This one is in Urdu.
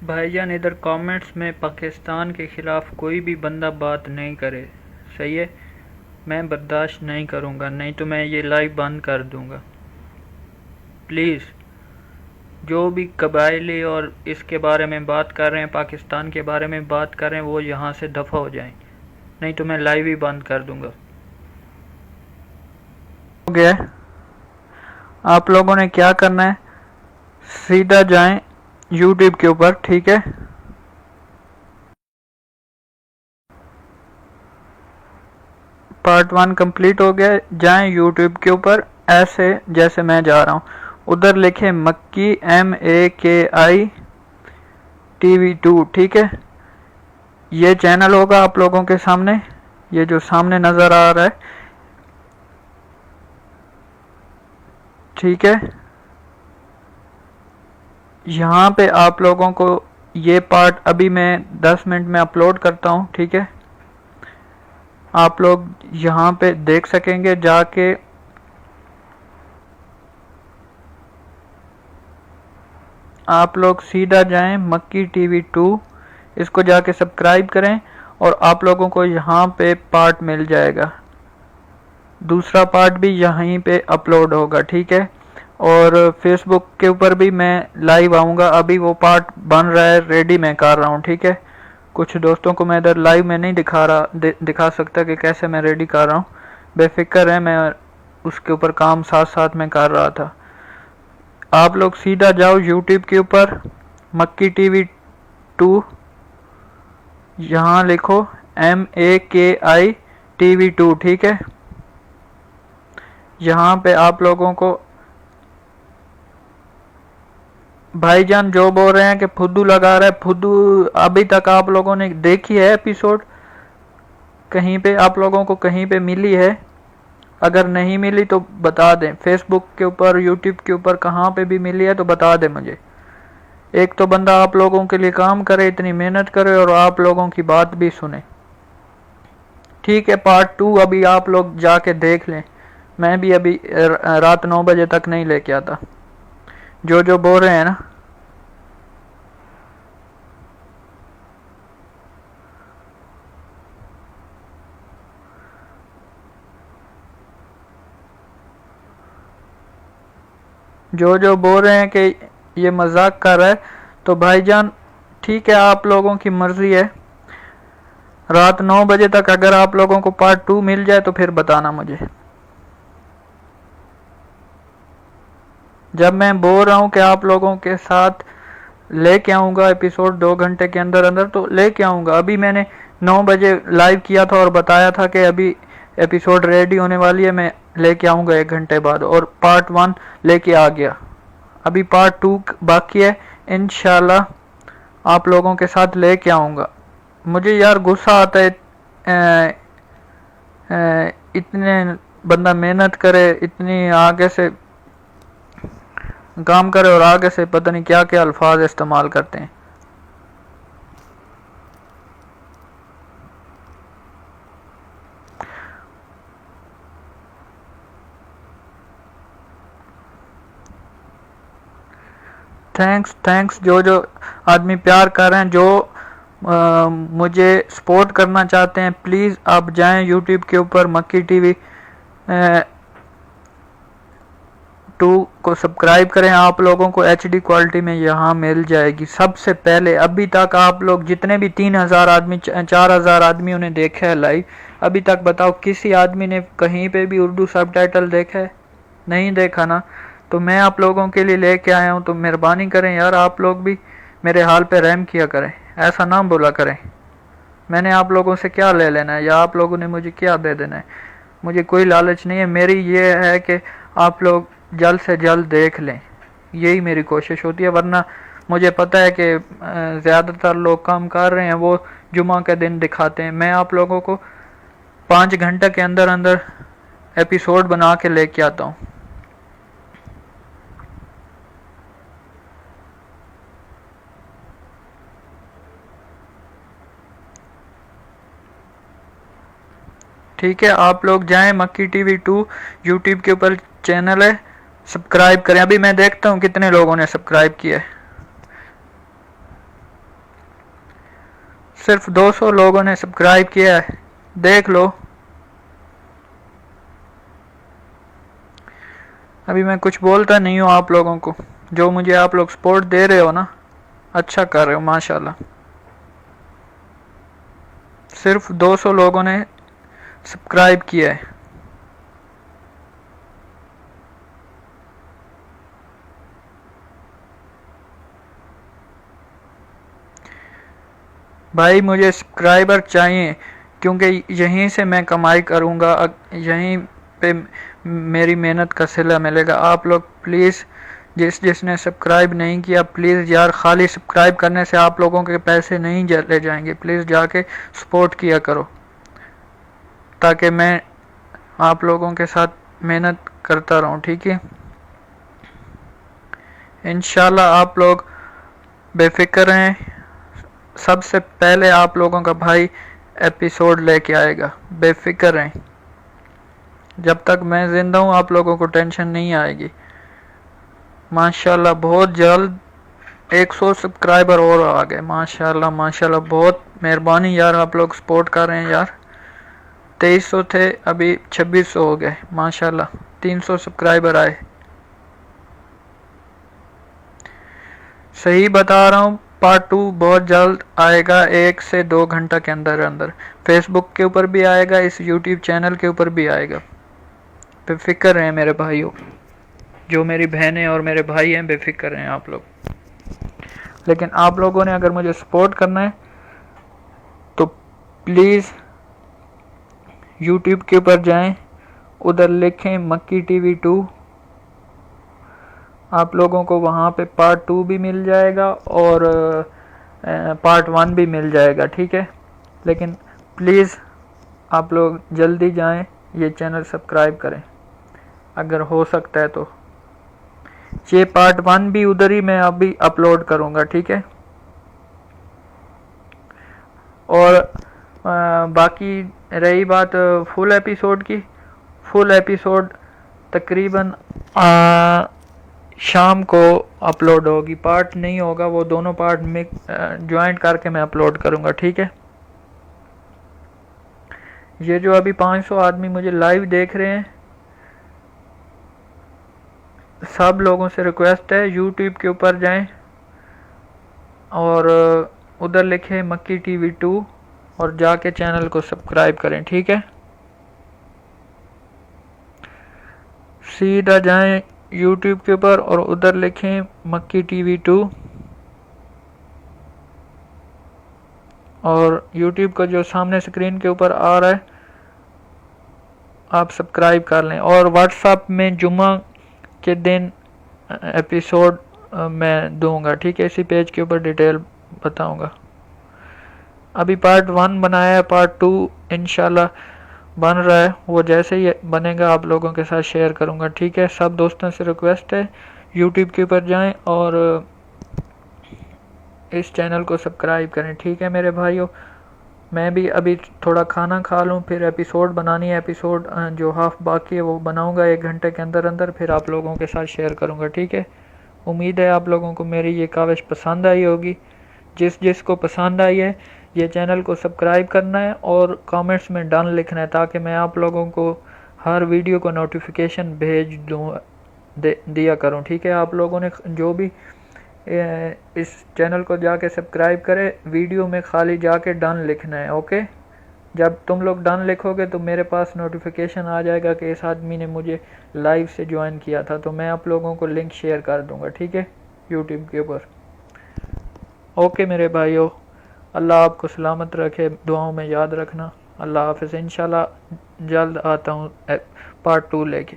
بھائی جان ادھر کامنٹس میں پاکستان کے خلاف کوئی بھی بندہ بات نہیں کرے، صحیح ہے؟ میں برداشت نہیں کروں گا، نہیں تو میں یہ لائیو بند کر دوں گا۔ پلیز جو بھی قبائلی اور اس کے بارے میں بات کر رہے ہیں، پاکستان کے بارے میں بات کر رہے ہیں، وہ یہاں سے دفع ہو جائیں، نہیں تو میں لائیو ہی بند کر دوں گا۔ ہو گیا؟ آپ لوگوں نے کیا کرنا ہے، سیدھا جائیں یوٹیوب کے اوپر، ٹھیک ہے؟ پارٹ 1 کمپلیٹ ہو گیا، جائیں یوٹیوب کے اوپر، ایسے جیسے میں جا رہا ہوں، ادھر لکھیں مکی MAKI TV2، ٹھیک ہے؟ یہ چینل ہوگا آپ لوگوں کے سامنے، یہ جو سامنے نظر آ رہا ہے، ٹھیک ہے؟ یہاں پہ آپ لوگوں کو یہ پارٹ ابھی میں 10 منٹ میں اپلوڈ کرتا ہوں، ٹھیک ہے؟ آپ لوگ یہاں پہ دیکھ سکیں گے جا کے، آپ لوگ سیدھا جائیں مکی TV2، اس کو جا کے سبسکرائب کریں، اور آپ لوگوں کو یہاں پہ پارٹ مل جائے گا، دوسرا پارٹ بھی یہیں پہ اپلوڈ ہوگا، ٹھیک ہے؟ اور فیس بک کے اوپر بھی میں لائیو آؤں گا، ابھی وہ پارٹ بن رہا ہے، ریڈی میں کر رہا ہوں، ٹھیک ہے؟ کچھ دوستوں کو میں ادھر لائیو میں نہیں دکھا سکتا کہ کیسے میں ریڈی کر رہا ہوں، بے فکر ہے، میں اس کے اوپر کام ساتھ ساتھ میں کر رہا تھا۔ آپ لوگ سیدھا جاؤ یوٹیوب کے اوپر، مکی TV2، یہاں لکھو MAKI TV2، ٹھیک ہے؟ یہاں پہ آپ لوگوں کو بھائی جان جو بول رہے ہیں کہ پھدو لگا رہا ہے، پھدو ابھی تک آپ لوگوں نے دیکھی ہے ایپیسوڈ؟ کہیں پہ آپ لوگوں کو کہیں پہ ملی ہے؟ اگر نہیں ملی تو بتا دیں، فیس بک کے اوپر، یوٹیوب کے اوپر کہاں پہ بھی ملی ہے تو بتا دیں مجھے۔ ایک تو بندہ آپ لوگوں کے لیے کام کرے، اتنی محنت کرے، اور آپ لوگوں کی بات بھی سنے، ٹھیک ہے؟ پارٹ 2 ابھی آپ لوگ جا کے دیکھ لیں، میں بھی ابھی رات 9 بجے تک نہیں لے کے آتا، جو بول رہے ہیں نا۔ جو بول رہے ہیں کہ یہ مذاق کر رہا ہے، تو بھائی جان ٹھیک ہے، آپ لوگوں کی مرضی ہے، رات 9 بجے تک اگر آپ لوگوں کو پارٹ 2 مل جائے تو پھر بتانا مجھے۔ جب میں بول رہا ہوں کہ آپ لوگوں کے ساتھ لے کے آؤں گا ایپیسوڈ 2 گھنٹے کے اندر اندر، تو لے کے آؤں گا۔ ابھی میں نے 9 بجے لائیو کیا تھا اور بتایا تھا کہ ابھی ایپیسوڈ ریڈی ہونے والی ہے، میں لے کے آؤں گا 1 گھنٹے بعد، اور پارٹ 1 لے کے آ گیا، ابھی پارٹ 2 باقی ہے، انشاءاللہ آپ لوگوں کے ساتھ لے کے آؤں گا۔ مجھے یار غصہ آتا ہے، اتنے بندہ محنت کرے، اتنی آگے سے کام کرے، اور آگے سے پتہ نہیں کیا کیا الفاظ استعمال کرتے ہیں۔ تھینکس جو آدمی پیار کر رہے ہیں، جو مجھے سپورٹ کرنا چاہتے ہیں، پلیز آپ جائیں یوٹیوب کے اوپر، مکی TV2 کو سبسکرائب کریں، آپ لوگوں کو HD کوالٹی میں یہاں مل جائے گی سب سے پہلے۔ ابھی تک آپ لوگ جتنے بھی 3000 آدمی 4000 آدمیوں نے دیکھا ہے لائیو، ابھی تک بتاؤ کسی آدمی نے کہیں پہ بھی اردو سب ٹائٹل دیکھا ہے؟ نہیں دیکھا نا؟ تو میں آپ لوگوں کے لیے لے کے آیا ہوں، تو مہربانی کریں یار، آپ لوگ بھی میرے حال پہ رحم کیا کریں، ایسا نہ بولا کریں۔ میں نے آپ لوگوں سے کیا لے لینا ہے، یا آپ لوگوں نے مجھے کیا دے دینا ہے؟ مجھے کوئی لالچ نہیں ہے، میری یہ ہے کہ آپ لوگ جلد سے جلد دیکھ لیں، یہی میری کوشش ہوتی ہے، ورنہ مجھے پتہ ہے کہ زیادہ تر لوگ کام کر رہے ہیں، وہ جمعہ کے دن دکھاتے ہیں، میں آپ لوگوں کو 5 گھنٹے کے اندر اندر ایپیسوڈ بنا کے لے کے آتا ہوں۔ ٹھیک ہے، آپ لوگ جائیں مکی TV2 یوٹیوب کے اوپر چینل ہے، سبسکرائب کریں۔ ابھی میں دیکھتا ہوں کتنے لوگوں نے سبسکرائب کیا ہے۔ صرف 200 لوگوں نے سبسکرائب کیا ہے، دیکھ لو۔ ابھی میں کچھ بولتا نہیں ہوں آپ لوگوں کو، جو مجھے آپ لوگ سپورٹ دے رہے ہو نا، اچھا کر رہے ہو ماشاءاللہ۔ صرف 200 لوگوں نے سبسکرائب کیا ہے۔ بھائی مجھے سبسکرائبر چاہیے، کیونکہ یہیں سے میں کمائی کروں گا، یہیں پہ میری محنت کا صلہ ملے گا۔ آپ لوگ پلیز جس نے سبسکرائب نہیں کیا، پلیز یار، خالی سبسکرائب کرنے سے آپ لوگوں کے پیسے نہیں لے جائیں گے، پلیز جا کے سپورٹ کیا کرو، تاکہ میں آپ لوگوں کے ساتھ محنت کرتا رہوں، ٹھیک ہے؟ انشاءاللہ آپ لوگ بے فکر رہیں، سب سے پہلے آپ لوگوں کا بھائی ایپیسوڈ لے کے آئے گا، بے فکر رہیں۔ جب تک میں زندہ ہوں آپ لوگوں کو ٹینشن نہیں آئے گی۔ ماشاءاللہ بہت جلد 100 سبسکرائبر اور آ گئے، ماشاءاللہ ماشاءاللہ، بہت مہربانی یار، آپ لوگ سپورٹ کر رہے ہیں یار۔ 2300 تھے، ابھی 2600 ہو گئے، ماشاءاللہ 300 سبسکرائبر آئے۔ صحیح بتا رہا ہوں، پارٹ 2 بہت جلد آئے گا، 1 سے 2 گھنٹہ کے اندر اندر۔ فیس بک کے اوپر بھی آئے گا، اس یوٹیوب چینل کے اوپر بھی آئے گا۔ بے فکر رہیں میرے بھائیوں، جو میری بہنیں اور میرے بھائی ہیں، بے فکر رہیں آپ لوگ۔ لیکن آپ لوگوں نے اگر مجھے سپورٹ کرنا ہے تو پلیز یوٹیوب کے اوپر جائیں، ادھر لکھیں مکی ٹی وی 2، آپ لوگوں کو وہاں پہ پارٹ 2 بھی مل جائے گا اور پارٹ 1 بھی مل جائے گا، ٹھیک ہے؟ لیکن پلیز آپ لوگ جلدی جائیں، یہ چینل سبسکرائب کریں اگر ہو سکتا ہے تو۔ یہ پارٹ 1 بھی ادھر ہی میں ابھی اپلوڈ کروں گا، ٹھیک ہے؟ اور باقی رہی بات فل ایپیسوڈ کی، فل ایپیسوڈ تقریباً شام کو اپلوڈ ہوگی، پارٹ نہیں ہوگا، وہ دونوں پارٹ جوائنٹ کر کے میں اپلوڈ کروں گا، ٹھیک ہے؟ یہ جو ابھی 500 آدمی مجھے لائیو دیکھ رہے ہیں، سب لوگوں سے ریکویسٹ ہے یوٹیوب کے اوپر جائیں اور ادھر لکھیں مکی ٹی وی 2 اور جا کے چینل کو سبسکرائب کریں، ٹھیک ہے؟ سیدھا جائیں یوٹیوب کے اوپر اور ادھر لکھیں مکی ٹی وی 2 اور یوٹیوب کا جو سامنے سکرین کے اوپر آ رہا ہے آپ سبسکرائب کر لیں۔ اور واٹس ایپ میں جمعہ کے دن ایپیسوڈ میں دوں گا، ٹھیک ہے؟ اسی پیج کے اوپر ڈیٹیل بتاؤں گا۔ ابھی پارٹ 1 بنایا ہے، پارٹ 2 انشاءاللہ بن رہا ہے، وہ جیسے ہی بنے گا آپ لوگوں کے ساتھ شیئر کروں گا، ٹھیک ہے؟ سب دوستوں سے ریکویسٹ ہے یوٹیوب کے اوپر جائیں اور اس چینل کو سبسکرائب کریں، ٹھیک ہے میرے بھائیوں؟ میں بھی ابھی تھوڑا کھانا کھا لوں، پھر ایپیسوڈ بنانی ہے، ایپیسوڈ جو ہاف باقی ہے وہ بناؤں گا 1 گھنٹے کے اندر اندر، پھر آپ لوگوں کے ساتھ شیئر کروں گا، ٹھیک ہے؟ امید ہے آپ لوگوں کو میری یہ کاوش پسند آئی ہوگی۔ جس کو پسند آئی ہے یہ چینل کو سبسکرائب کرنا ہے اور کامنٹس میں ڈن لکھنا ہے، تاکہ میں آپ لوگوں کو ہر ویڈیو کو نوٹیفیکیشن بھیج دیا کروں، ٹھیک ہے؟ آپ لوگوں نے جو بھی اس چینل کو جا کے سبسکرائب کرے، ویڈیو میں خالی جا کے ڈن لکھنا ہے، اوکے؟ جب تم لوگ ڈن لکھو گے تو میرے پاس نوٹیفیکیشن آ جائے گا کہ اس آدمی نے مجھے لائیو سے جوائن کیا تھا، تو میں آپ لوگوں کو لنک شیئر کر دوں گا، ٹھیک ہے؟ یوٹیوب کے اوپر۔ اوکے میرے بھائیو، اللہ آپ کو سلامت رکھے، دعاؤں میں یاد رکھنا۔ اللہ حافظ، انشاءاللہ جلد آتا ہوں پارٹ 2 لے کے۔